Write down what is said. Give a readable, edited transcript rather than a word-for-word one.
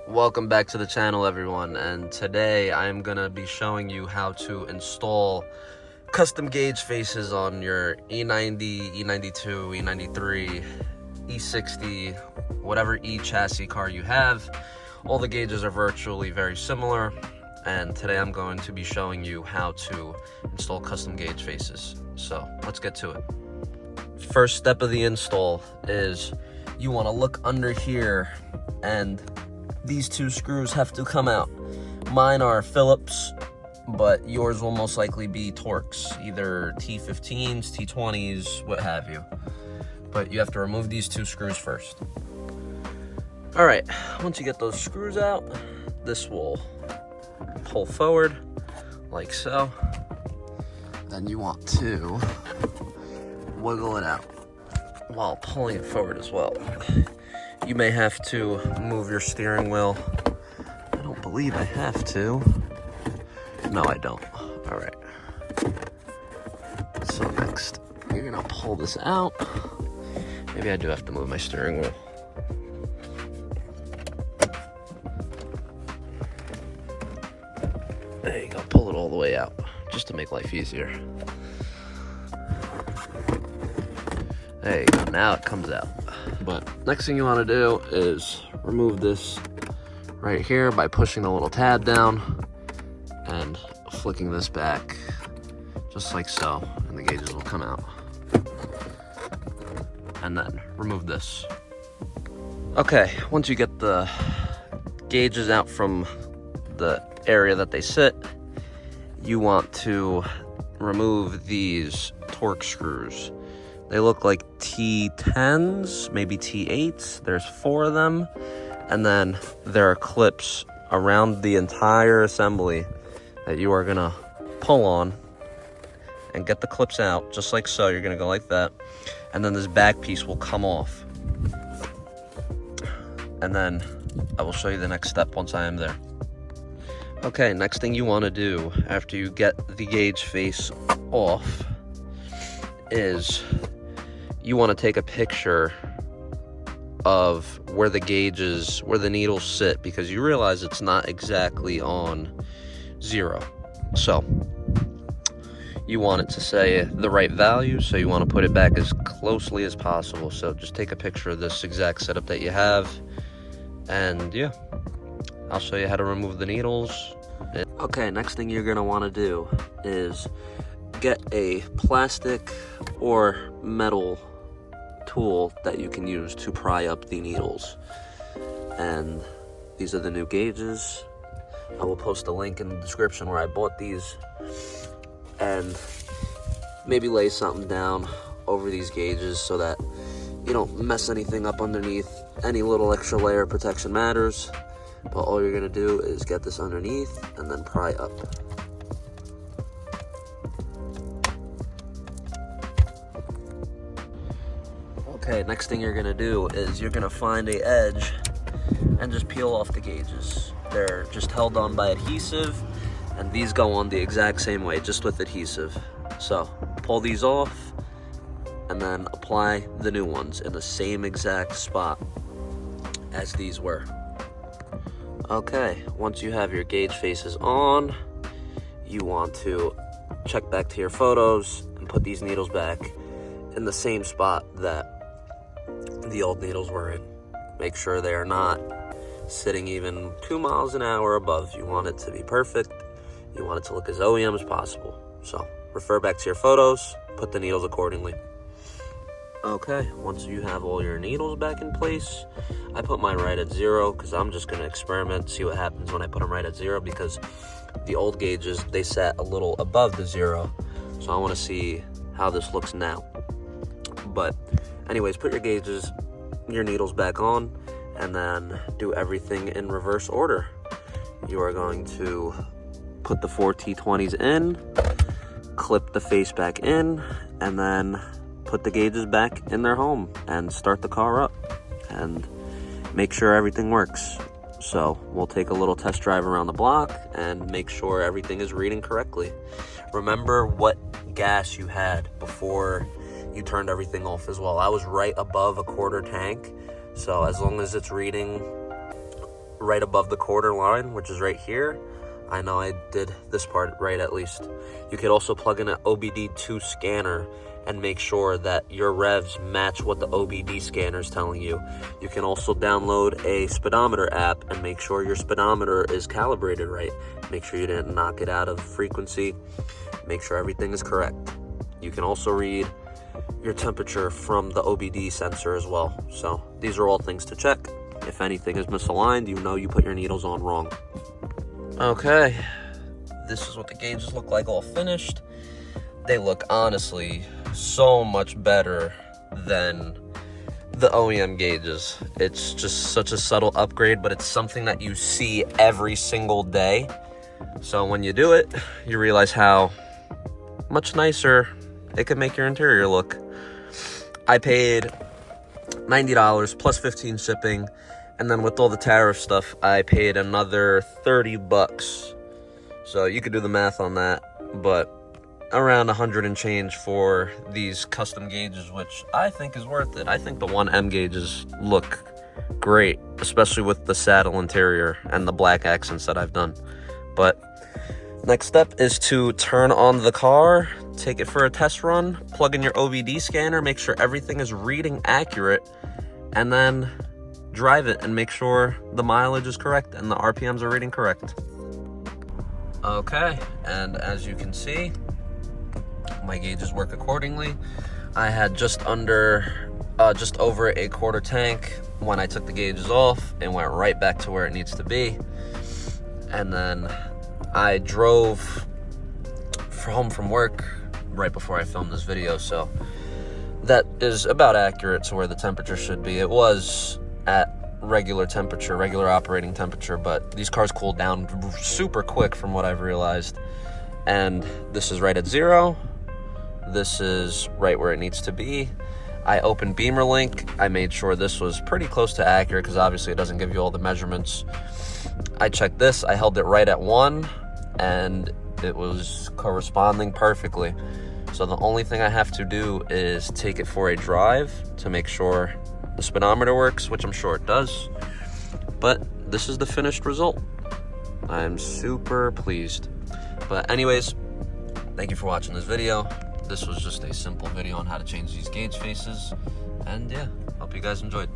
Welcome back to the channel, everyone, and today I'm gonna be showing you how to install custom gauge faces on your E90, E92, E93, E60, whatever E chassis car you have. All the gauges are virtually very similar, and today I'm going to be showing you how to install custom gauge faces. So let's get to it. First step of the install is you want to look under here, and these two screws have to come out. Mine are Phillips, but yours will most likely be Torx, either T15s, T20s, what have you. But you have to remove these two screws first. All right, once you get those screws out, this will pull forward like so. Then you want to wiggle it out while pulling it forward as well. You may have to move your steering wheel. I don't believe I have to. No, I don't. All right. So next, you're gonna pull this out. Maybe I do have to move my steering wheel. There you go, pull it all the way out, just to make life easier. There you go, now it comes out. But next thing you want to do is remove this right here by pushing the little tab down and flicking this back just like so, and the gauges will come out. And then remove this. Okay, once you get the gauges out from the area that they sit, you want to remove these Torx screws. They look like T10s, maybe T8s. There's 4 of them. And then there are clips around the entire assembly that you are gonna pull on and get the clips out, just like so. You're gonna go like that. And then this back piece will come off. And then I will show you the next step once I am there. Okay, next thing you wanna do after you get the gauge face off is you want to take a picture of where the gauges, where the needles sit, because you realize it's not exactly on 0. So you want it to say the right value, so you want to put it back as closely as possible. So just take a picture of this exact setup that you have, and yeah, I'll show you how to remove the needles. Okay, next thing you're going to want to do is get a plastic or metal tool that you can use to pry up the needles. And these are the new gauges. I will post a link in the description where I bought these. And maybe lay something down over these gauges so that you don't mess anything up underneath. Any little extra layer of protection matters, but all you're gonna do is get this underneath and then pry up. Okay, next thing you're gonna do is you're gonna find a edge and just peel off the gauges. They're just held on by adhesive, and these go on the exact same way, just with adhesive. So pull these off and then apply the new ones in the same exact spot as these were. Okay, once you have your gauge faces on, you want to check back to your photos and put these needles back in the same spot that the old needles were in. Make sure they are not sitting even 2 miles an hour above. You want it to be perfect. You want it to look as OEM as possible. So refer back to your photos, put the needles accordingly. Okay, once you have all your needles back in place, I put mine right at 0 because I'm just gonna experiment, see what happens when I put them right at 0, because the old gauges, they sat a little above the 0. So I wanna see how this looks now. But anyways, put your gauges, your needles back on, and then do everything in reverse order. You are going to put the 4 T20s in, clip the face back in, and then put the gauges back in their home and start the car up and make sure everything works. So we'll take a little test drive around the block and make sure everything is reading correctly. Remember what gas you had before you turned everything off as well. I was right above a 1/4 tank, so as long as it's reading right above the quarter line, which is right here. I know I did this part right at least. You could also plug in an OBD2 scanner and make sure that your revs match what the OBD scanner is telling you. You can also download a speedometer app and make sure your speedometer is calibrated right. Make sure you didn't knock it out of frequency. Make sure everything is correct. You can also read your temperature from the OBD sensor as well. So these are all things to check. If anything is misaligned, you know you put your needles on wrong. Okay, this is what the gauges look like all finished. They look honestly so much better than the OEM gauges. It's just such a subtle upgrade, but it's something that you see every single day. So when you do it, you realize how much nicer it could make your interior look. I paid $90 plus 15 shipping, and then with all the tariff stuff, I paid another 30 bucks. So you could do the math on that, but around 100 and change for these custom gauges, which I think is worth it. I think the 1M gauges look great, especially with the saddle interior and the black accents that I've done. But next step is to turn on the car, take it for a test run, plug in your OBD scanner, make sure everything is reading accurate, and then drive it and make sure the mileage is correct and the RPMs are reading correct. Okay, and as you can see, my gauges work accordingly. I had just over a quarter tank when I took the gauges off and went right back to where it needs to be. And then I drove home from work right before I filmed this video, so that is about accurate to where the temperature should be. It was at regular temperature, regular operating temperature, but these cars cool down super quick from what I've realized. And this is right at 0. This is right where it needs to be. I opened Beamer Link. I made sure this was pretty close to accurate because obviously it doesn't give you all the measurements. I checked this. I held it right at 1 and it was corresponding perfectly. So the only thing I have to do is take it for a drive to make sure the speedometer works, which I'm sure it does. But this is the finished result. I'm super pleased. But anyways, thank you for watching this video. This was just a simple video on how to change these gauge faces. And yeah, hope you guys enjoyed.